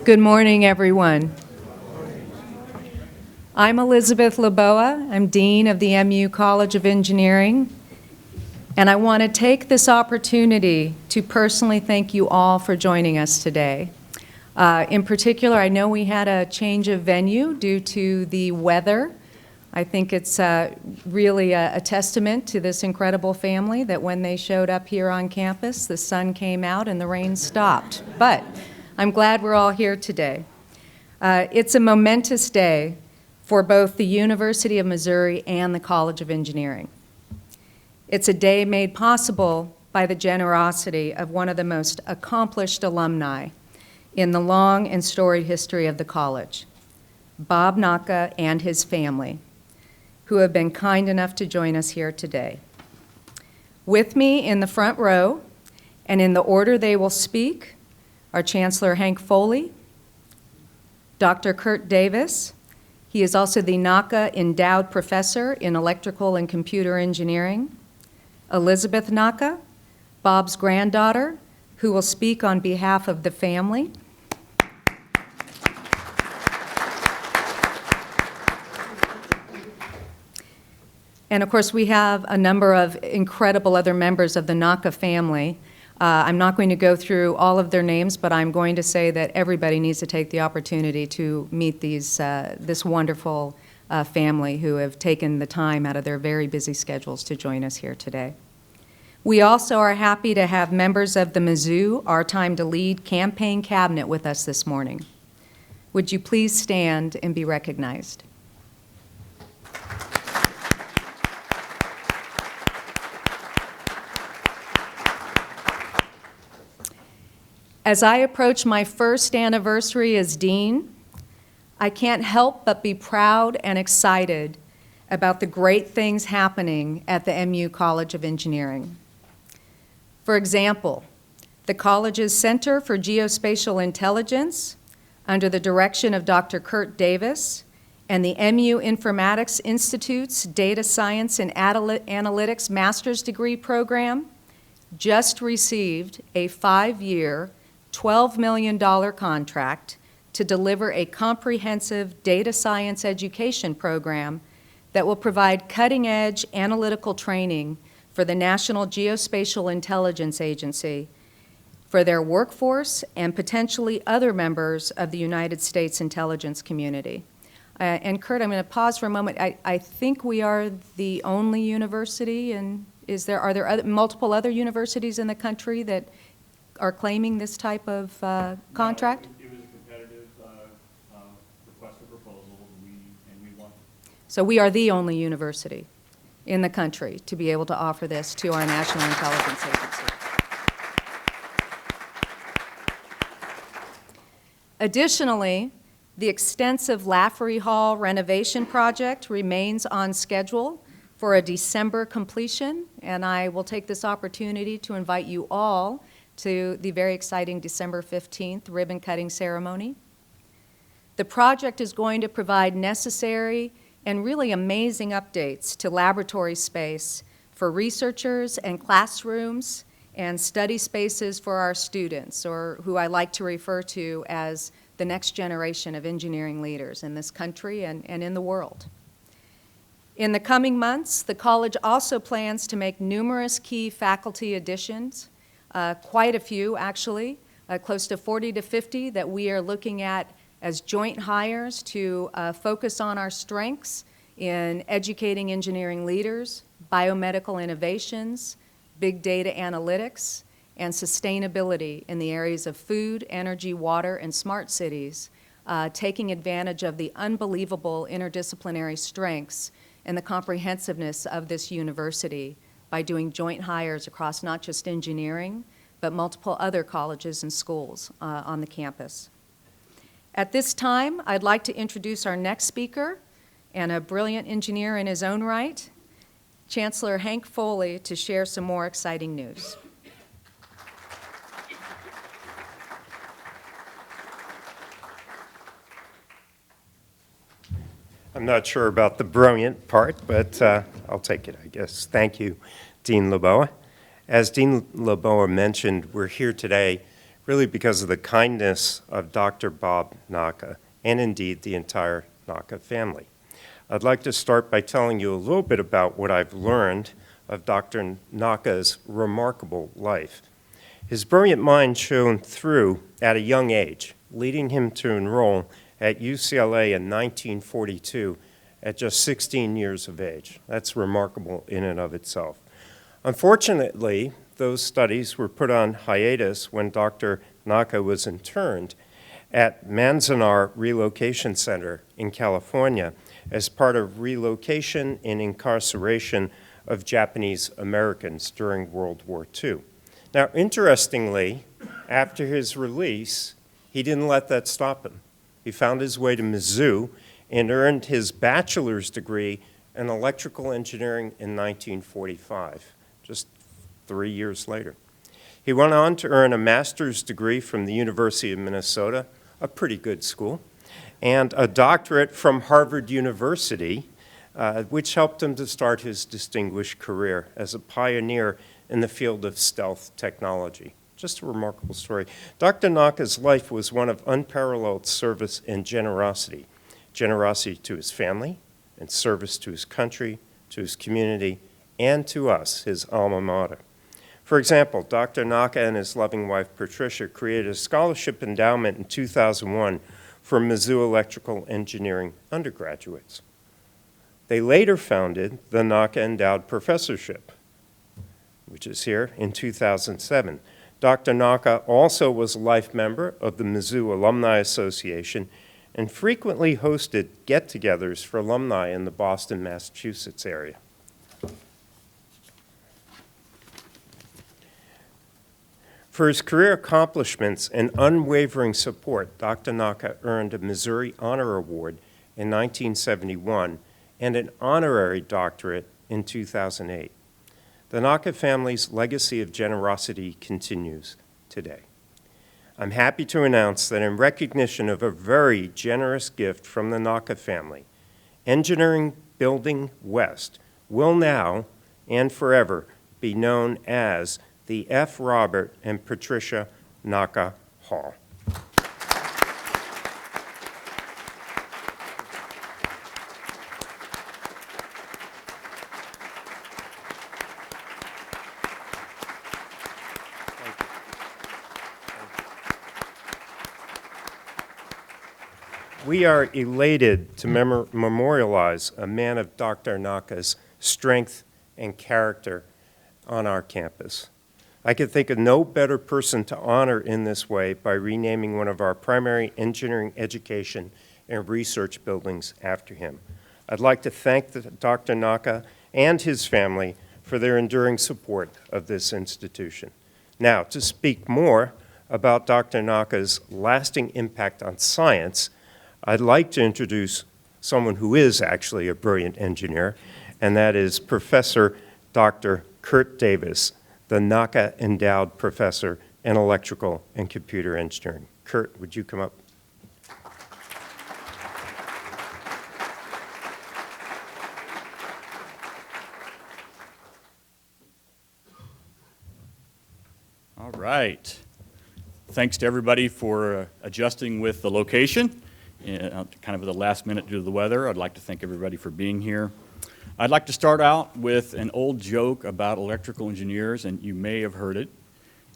Good morning, everyone. I'm Elizabeth Laboa. I'm Dean of the MU College of Engineering, and I want to take this opportunity to personally thank you all for joining us today. In particular, I know we had a change of venue due to the weather. I think it's really a testament to this incredible family that when they showed up here on campus, the sun came out and the rain stopped. But I'm glad we're all here today. It's a momentous day for both the University of Missouri and the College of Engineering. It's a day made possible by the generosity of one of the most accomplished alumni in the long and storied history of the college, Bob Naka and his family, who have been kind enough to join us here today. With me in the front row, and in the order they will speak, are Chancellor Hank Foley, Dr. Kurt Davis. He is also the Naka Endowed Professor in Electrical and Computer Engineering. Elizabeth Naka, Bob's granddaughter, who will speak on behalf of the family. And of course, we have a number of incredible other members of the Naka family. I'm not going to go through all of their names, but I'm going to say that everybody needs to take the opportunity to meet this wonderful family who have taken the time out of their very busy schedules to join us here today. We also are happy to have members of the Mizzou Our Time to Lead campaign cabinet with us this morning. Would you please stand and be recognized? As I approach my first anniversary as dean, I can't help but be proud and excited about the great things happening at the MU College of Engineering. For example, the college's Center for Geospatial Intelligence, under the direction of Dr. Kurt Davis, and the MU Informatics Institute's Data Science and Analytics Master's Degree Program just received a 5-year, $12 million contract to deliver a comprehensive data science education program that will provide cutting-edge analytical training for the National Geospatial Intelligence Agency, for their workforce, and potentially other members of the United States intelligence community. And Kurt, I'm going to pause for a moment. I think we are the only university, and are there multiple other universities in the country that are claiming this type of contract? It was a competitive request for proposal, and we won. So we are the only university in the country to be able to offer this to our National Intelligence Agency. Additionally, the extensive Lafferty Hall renovation project remains on schedule for a December completion, and I will take this opportunity to invite you all to the very exciting December 15th ribbon cutting ceremony. The project is going to provide necessary and really amazing updates to laboratory space for researchers and classrooms and study spaces for our students, or who I like to refer to as the next generation of engineering leaders in this country and in the world. In the coming months, the college also plans to make numerous key faculty additions, quite a few actually, close to 40 to 50 that we are looking at as joint hires to focus on our strengths in educating engineering leaders, biomedical innovations, big data analytics, and sustainability in the areas of food, energy, water, and smart cities, taking advantage of the unbelievable interdisciplinary strengths and the comprehensiveness of this university by doing joint hires across not just engineering, but multiple other colleges and schools on the campus. At this time, I'd like to introduce our next speaker, and a brilliant engineer in his own right, Chancellor Hank Foley, to share some more exciting news. I'm not sure about the brilliant part, but I'll take it, I guess. Thank you, Dean Laboa. As Dean Laboa mentioned, we're here today really because of the kindness of Dr. Bob Naka and indeed the entire Naka family. I'd like to start by telling you a little bit about what I've learned of Dr. Naka's remarkable life. His brilliant mind shone through at a young age, leading him to enroll at UCLA in 1942 at just 16 years of age. That's remarkable in and of itself. Unfortunately, those studies were put on hiatus when Dr. Naka was interned at Manzanar Relocation Center in California as part of relocation and incarceration of Japanese Americans during World War II. Now, interestingly, after his release, he didn't let that stop him. He found his way to Mizzou and earned his bachelor's degree in electrical engineering in 1945, just 3 years later. He went on to earn a master's degree from the University of Minnesota, a pretty good school, and a doctorate from Harvard University, which helped him to start his distinguished career as a pioneer in the field of stealth technology. Just a remarkable story. Dr. Naka's life was one of unparalleled service and generosity. Generosity to his family and service to his country, to his community, and to us, his alma mater. For example, Dr. Naka and his loving wife, Patricia, created a scholarship endowment in 2001 for Mizzou electrical engineering undergraduates. They later founded the Naka Endowed Professorship, which is here, in 2007. Dr. Naka also was a life member of the Mizzou Alumni Association and frequently hosted get-togethers for alumni in the Boston, Massachusetts area. For his career accomplishments and unwavering support, Dr. Naka earned a Missouri Honor Award in 1971 and an honorary doctorate in 2008. The Naka family's legacy of generosity continues today. I'm happy to announce that in recognition of a very generous gift from the Naka family, Engineering Building West will now and forever be known as the F. Robert and Patricia Naka Hall. We are elated to memorialize a man of Dr. Naka's strength and character on our campus. I could think of no better person to honor in this way by renaming one of our primary engineering education and research buildings after him. I'd like to thank Dr. Naka and his family for their enduring support of this institution. Now, to speak more about Dr. Naka's lasting impact on science, I'd like to introduce someone who is actually a brilliant engineer, and that is Professor Dr. Kurt Davis, the Naka Endowed Professor in Electrical and Computer Engineering. Kurt, would you come up? All right. Thanks to everybody for adjusting with the location. Kind of at the last minute due to the weather. I'd like to thank everybody for being here. I'd like to start out with an old joke about electrical engineers, and you may have heard it.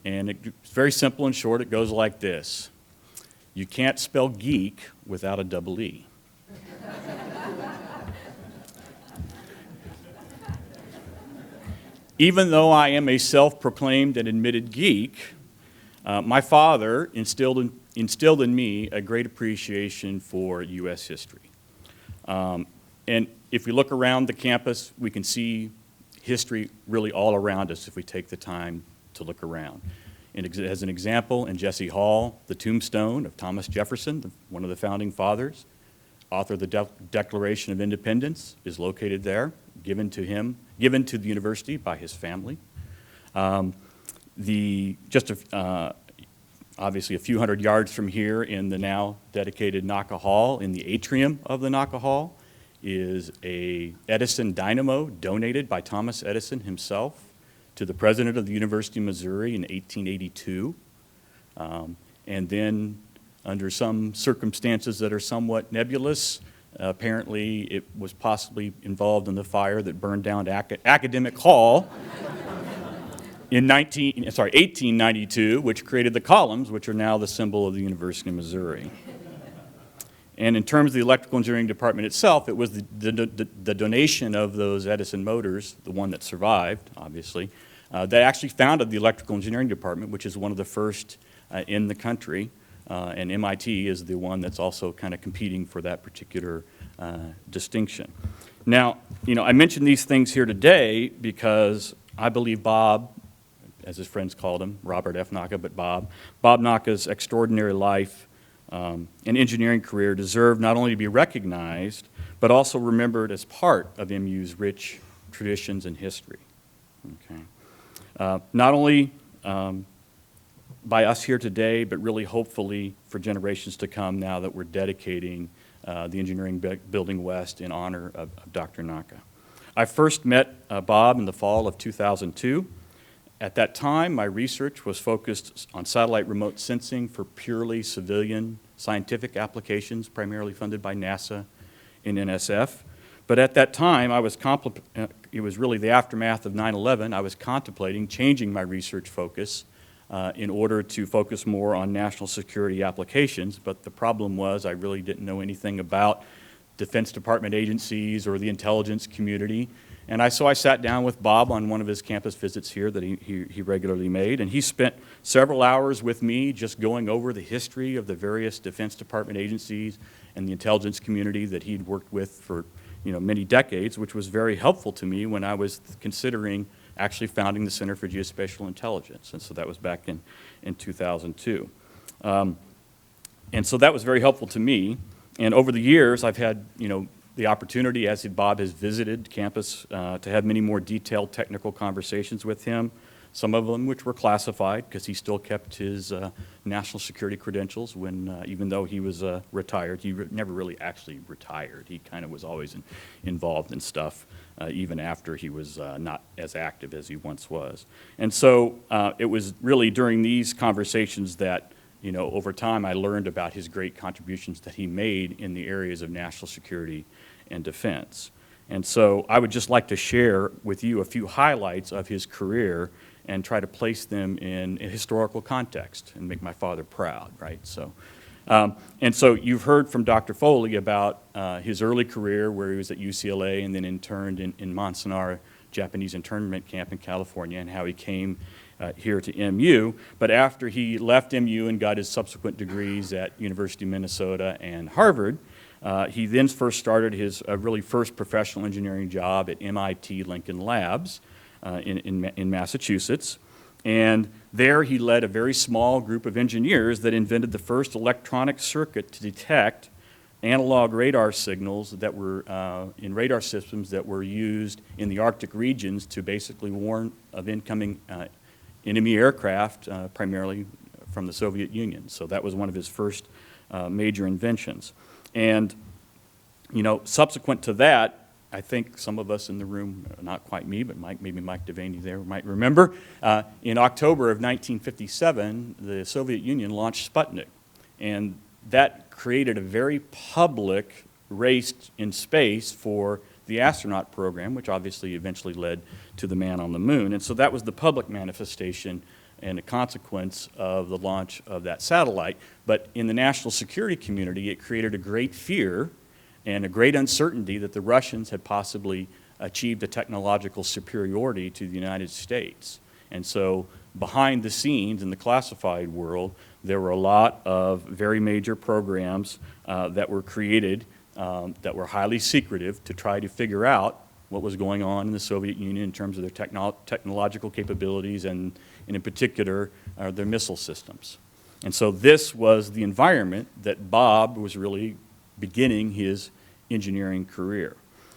And it's very simple and short. It goes like this. You can't spell geek without a double E. Even though I am a self-proclaimed and admitted geek, my father instilled in me a great appreciation for U.S. history. And if we look around the campus, we can see history really all around us if we take the time to look around. And as an example, in Jesse Hall, the tombstone of Thomas Jefferson, one of the founding fathers, author of the Declaration of Independence, is located there, given to the university by his family. Obviously a few hundred yards from here in the now dedicated Naka Hall, in the atrium of the Naka Hall, is a Edison dynamo donated by Thomas Edison himself to the president of the University of Missouri in 1882. And then, under some circumstances that are somewhat nebulous, apparently it was possibly involved in the fire that burned down Academic Hall in 1892, which created the columns, which are now the symbol of the University of Missouri. And in terms of the electrical engineering department itself, it was the donation of those Edison motors, the one that survived, obviously, that actually founded the electrical engineering department, which is one of the first in the country. And MIT is the one that's also kind of competing for that particular distinction. Now, I mention these things here today because I believe Bob, as his friends called him, Robert F. Naka, but Bob Naka's extraordinary life and engineering career deserve not only to be recognized, but also remembered as part of MU's rich traditions and history. Okay. Not only by us here today, but really hopefully for generations to come now that we're dedicating the Engineering Building West in honor of Dr. Naka. I first met Bob in the fall of 2002. At that time, my research was focused on satellite remote sensing for purely civilian scientific applications, primarily funded by NASA and NSF. But at that time, it was really the aftermath of 9/11, I was contemplating changing my research focus in order to focus more on national security applications. But the problem was I really didn't know anything about Defense Department agencies or the intelligence community. And so I sat down with Bob on one of his campus visits here that he regularly made, and he spent several hours with me just going over the history of the various Defense Department agencies and the intelligence community that he'd worked with for many decades, which was very helpful to me when I was considering actually founding the Center for Geospatial Intelligence. And so that was back in 2002. And so that was very helpful to me. And over the years, I've had, the opportunity, as Bob has visited campus, to have many more detailed technical conversations with him, some of them which were classified because he still kept his national security credentials when, even though he was retired, he never really actually retired. He kind of was always involved in stuff, even after he was not as active as he once was. And so it was really during these conversations that over time, I learned about his great contributions that he made in the areas of national security and defense. And so I would just like to share with you a few highlights of his career and try to place them in a historical context and make my father proud, right? So, and so you've heard from Dr. Foley about his early career where he was at UCLA and then interned in Manzanar Japanese internment camp in California, and how he came here to MU. But after he left MU and got his subsequent degrees at University of Minnesota and Harvard, he then first started his really first professional engineering job at MIT Lincoln Labs in Massachusetts. And there he led a very small group of engineers that invented the first electronic circuit to detect analog radar signals that were in radar systems that were used in the Arctic regions to basically warn of incoming enemy aircraft, primarily from the Soviet Union. So that was one of his first major inventions. And, subsequent to that, I think some of us in the room, not quite me, but maybe Mike Devaney there might remember, in October of 1957, the Soviet Union launched Sputnik. And that created a very public race in space for the astronaut program, which obviously eventually led to the man on the moon. And so that was the public manifestation and a consequence of the launch of that satellite. But in the national security community, it created a great fear and a great uncertainty that the Russians had possibly achieved a technological superiority to the United States. And so behind the scenes in the classified world, there were a lot of very major programs that were created that were highly secretive to try to figure out what was going on in the Soviet Union in terms of their technological capabilities and in particular, their missile systems. And so this was the environment that Bob was really beginning his engineering career.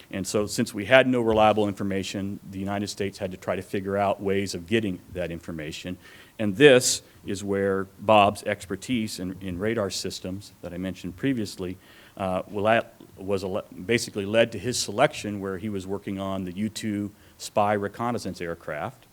And so since we had no reliable information, the United States had to try to figure out ways of getting that information. And this is where Bob's expertise in radar systems that I mentioned previously basically led to his selection, where he was working on the U-2 spy reconnaissance aircraft.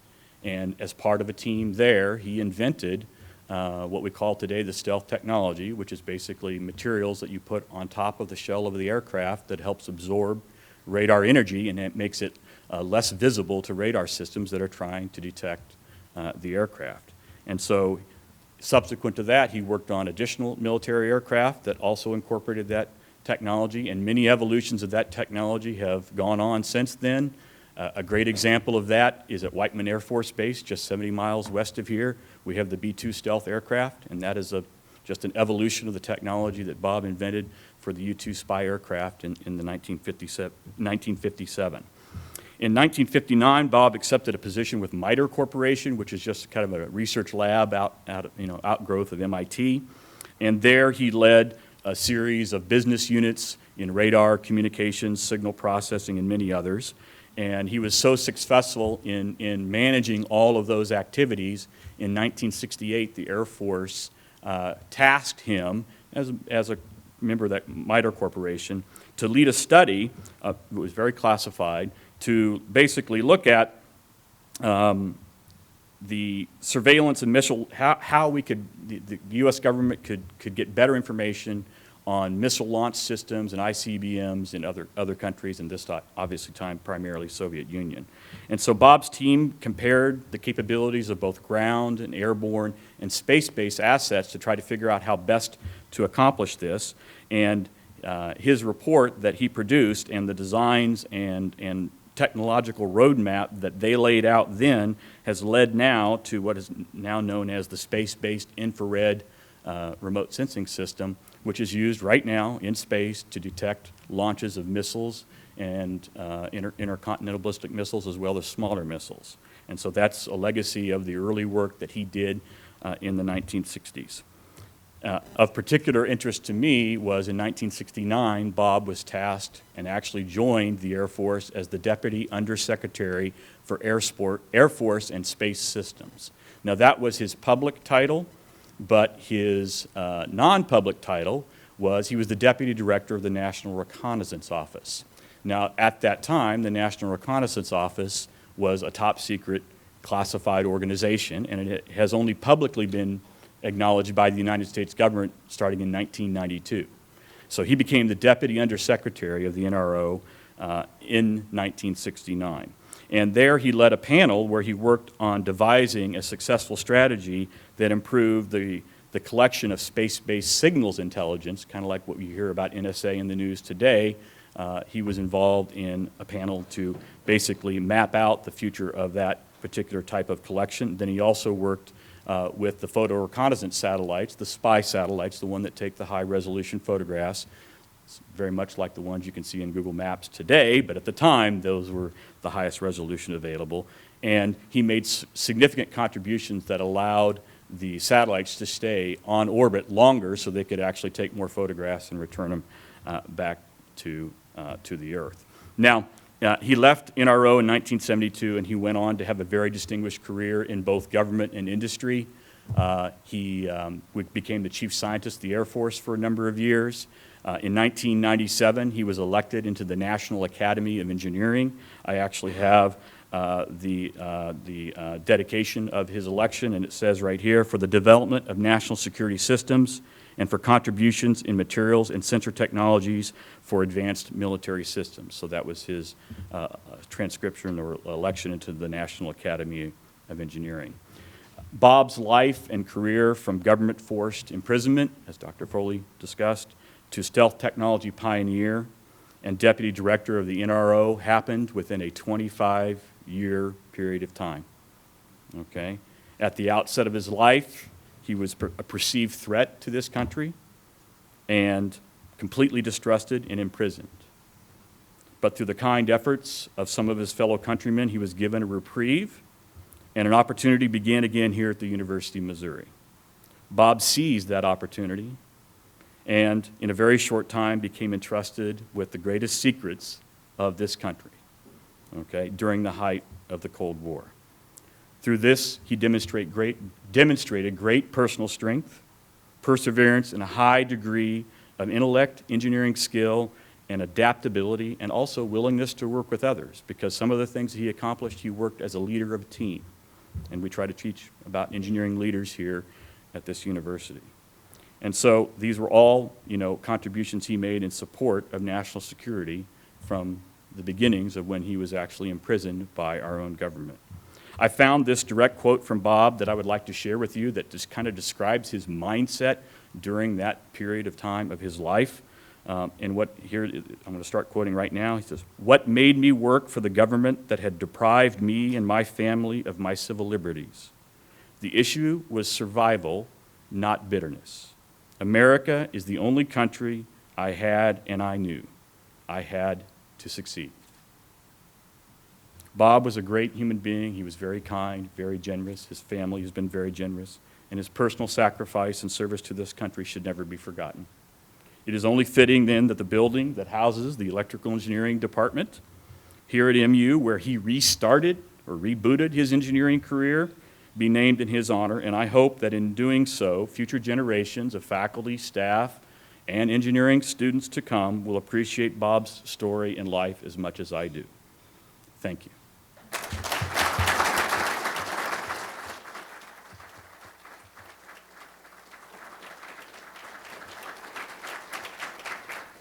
And as part of a team there, he invented what we call today the stealth technology, which is basically materials that you put on top of the shell of the aircraft that helps absorb radar energy, and it makes it less visible to radar systems that are trying to detect the aircraft. And so subsequent to that, he worked on additional military aircraft that also incorporated that technology, and many evolutions of that technology have gone on since then. A great example of that is at Whiteman Air Force Base, just 70 miles west of here. We have the B-2 stealth aircraft, and that is just an evolution of the technology that Bob invented for the U-2 spy aircraft in the 1957. In 1959, Bob accepted a position with MITRE Corporation, which is just kind of a research lab outgrowth of MIT. And there he led a series of business units in radar, communications, signal processing, and many others. And he was so successful in managing all of those activities, in 1968, the Air Force tasked him, as a member of that MITRE Corporation, to lead a study, it was very classified, to basically look at the surveillance and missile, how we could, the U.S. government could get better information on missile launch systems and ICBMs in other countries, and this obviously time primarily Soviet Union. And so Bob's team compared the capabilities of both ground and airborne and space-based assets to try to figure out how best to accomplish this. And his report that he produced and the designs and technological roadmap that they laid out then has led now to what is now known as the space-based infrared remote sensing system, which is used right now in space to detect launches of missiles and intercontinental ballistic missiles as well as smaller missiles. And so that's a legacy of the early work that he did in the 1960s. Of particular interest to me was in 1969, Bob was tasked and actually joined the Air Force as the Deputy Undersecretary for Air Force and Space Systems. Now that was his public title, but his non-public title was he was the Deputy Director of the National Reconnaissance Office. Now at that time, the National Reconnaissance Office was a top secret classified organization, and it has only publicly been acknowledged by the United States government starting in 1992. So he became the Deputy Undersecretary of the NRO in 1969. And there he led a panel where he worked on devising a successful strategy that improved the collection of space-based signals intelligence, kind of like what we hear about NSA in the news today. He was involved in a panel to basically map out the future of that particular type of collection. Then he also worked with the photo reconnaissance satellites, the spy satellites, the one that take the high-resolution photographs. It's very much like the ones you can see in Google Maps today, but at the time, those were the highest resolution available. And he made significant contributions that allowed the satellites to stay on orbit longer so they could actually take more photographs and return them back to the Earth. Now, he left NRO in 1972, and he went on to have a very distinguished career in both government and industry. He became the chief scientist of the Air Force for a number of years. In 1997, he was elected into the National Academy of Engineering. I actually have the dedication of his election, and it says right here, for the development of national security systems and for contributions in materials and sensor technologies for advanced military systems. So that was his transcription or election into the National Academy of Engineering. Bob's life and career from government-forced imprisonment, as Dr. Foley discussed, to stealth technology pioneer and deputy director of the NRO happened within a 25-year period of time. Okay? At the outset of his life, he was a perceived threat to this country and completely distrusted and imprisoned. But through the kind efforts of some of his fellow countrymen, he was given a reprieve, and an opportunity began again here at the University of Missouri. Bob seized that opportunity and in a very short time became entrusted with the greatest secrets of this country, okay, during the height of the Cold War. Through this, he demonstrated great personal strength, perseverance, and a high degree of intellect, engineering skill, and adaptability, and also willingness to work with others, because some of the things he accomplished, he worked as a leader of a team. And we try to teach about engineering leaders here at this university. And so these were all, contributions he made in support of national security from the beginnings of when he was actually imprisoned by our own government. I found this direct quote from Bob that I would like to share with you that just kind of describes his mindset during that period of time of his life. I'm going to start quoting right now. He says, "What made me work for the government that had deprived me and my family of my civil liberties? The issue was survival, not bitterness. America is the only country I had and I knew. I had to succeed." Bob was a great human being. He was very kind, very generous. His family has been very generous, and his personal sacrifice and service to this country should never be forgotten. It is only fitting then that the building that houses the electrical engineering department here at MU, where he restarted or rebooted his engineering career, be named in his honor, and I hope that in doing so, future generations of faculty, staff, and engineering students to come will appreciate Bob's story and life as much as I do. Thank you.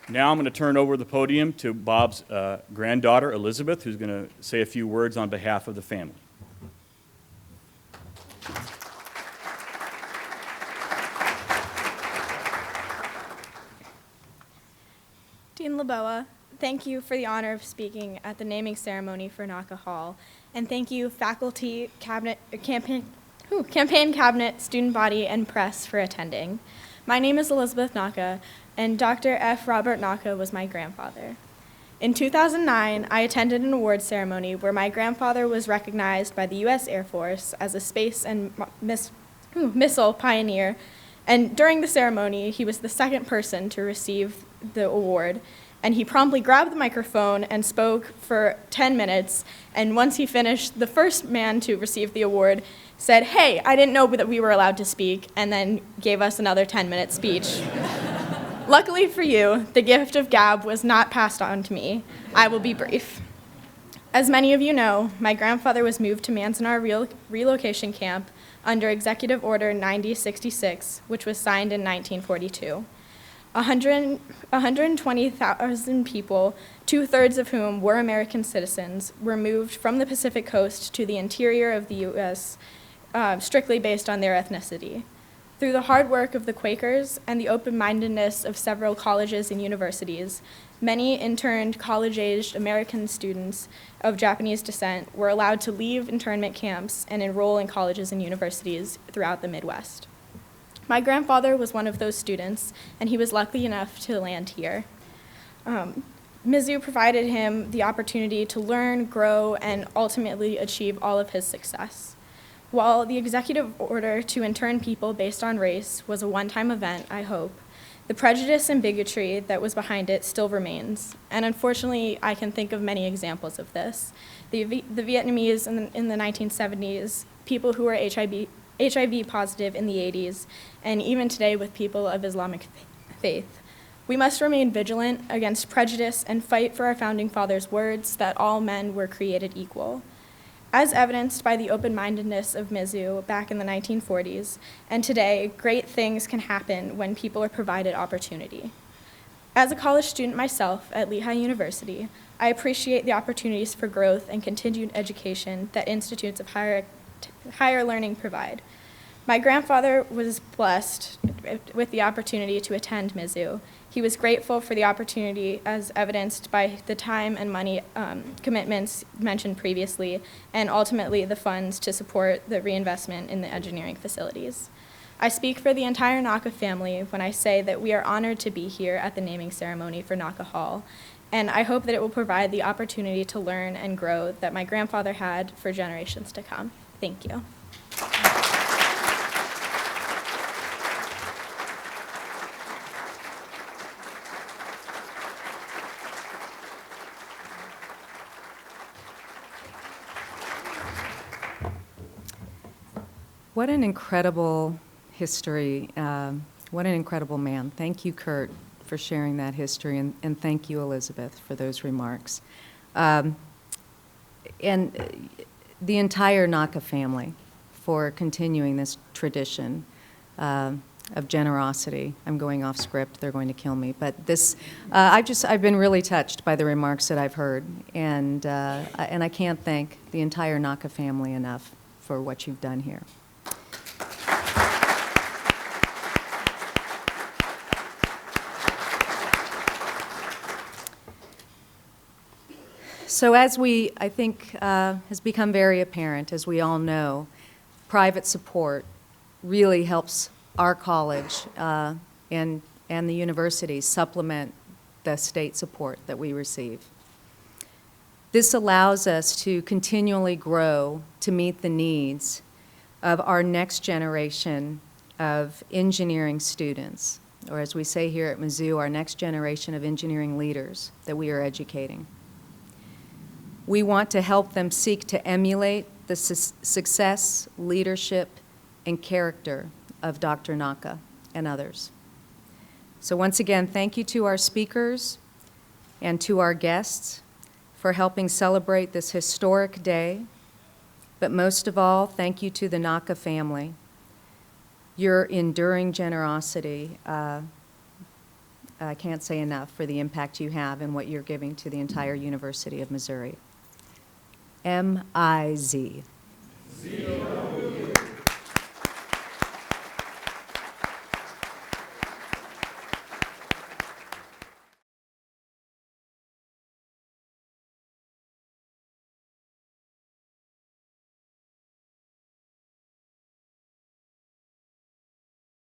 Now I'm going to turn over the podium to Bob's granddaughter, Elizabeth, who's going to say a few words on behalf of the family. Dean LeBoa, thank you for the honor of speaking at the naming ceremony for Naka Hall, and thank you faculty, campaign cabinet, student body, and press for attending. My name is Elizabeth Naka, and Dr. F. Robert Naka was my grandfather. In 2009, I attended an awards ceremony where my grandfather was recognized by the U.S. Air Force as a space and missile pioneer, and during the ceremony, he was the second person to receive the award, and he promptly grabbed the microphone and spoke for 10 minutes, and once he finished, the first man to receive the award said, "Hey, I didn't know that we were allowed to speak," and then gave us another 10-minute speech. Luckily for you, the gift of gab was not passed on to me. I will be brief. As many of you know, my grandfather was moved to Manzanar relocation camp under Executive Order 9066, which was signed in 1942. 120,000 people, 2/3 of whom were American citizens, were moved from the Pacific Coast to the interior of the U.S. Strictly based on their ethnicity. Through the hard work of the Quakers and the open-mindedness of several colleges and universities, many interned college-aged American students of Japanese descent were allowed to leave internment camps and enroll in colleges and universities throughout the Midwest. My grandfather was one of those students, and he was lucky enough to land here. Mizzou provided him the opportunity to learn, grow, and ultimately achieve all of his success. While the executive order to intern people based on race was a one-time event, I hope, the prejudice and bigotry that was behind it still remains. And unfortunately, I can think of many examples of this. The Vietnamese in the 1970s, people who were HIV positive in the 80s, and even today with people of Islamic faith. We must remain vigilant against prejudice and fight for our founding fathers' words that all men were created equal. As evidenced by the open-mindedness of Mizzou back in the 1940s, and today, great things can happen when people are provided opportunity. As a college student myself at Lehigh University, I appreciate the opportunities for growth and continued education that institutes of higher learning provide. My grandfather was blessed with the opportunity to attend Mizzou. He was grateful for the opportunity as evidenced by the time and money commitments mentioned previously, and ultimately the funds to support the reinvestment in the engineering facilities. I speak for the entire Naka family when I say that we are honored to be here at the naming ceremony for Naka Hall, and I hope that it will provide the opportunity to learn and grow that my grandfather had for generations to come. Thank you. What an incredible history. What an incredible man. Thank you, Kurt, for sharing that history, and thank you, Elizabeth, for those remarks. And the entire Naka family for continuing this tradition of generosity. I'm going off script, they're going to kill me. But this, I've been really touched by the remarks that I've heard, and I can't thank the entire Naka family enough for what you've done here. So as I think, has become very apparent, as we all know, private support really helps our college and the university supplement the state support that we receive. This allows us to continually grow to meet the needs of our next generation of engineering students, or as we say here at Mizzou, our next generation of engineering leaders that we are educating. We want to help them seek to emulate the success, leadership, and character of Dr. Naka and others. So once again, thank you to our speakers and to our guests for helping celebrate this historic day. But most of all, thank you to the Naka family. Your enduring generosity, I can't say enough for the impact you have and what you're giving to the entire University of Missouri. M-I-Z.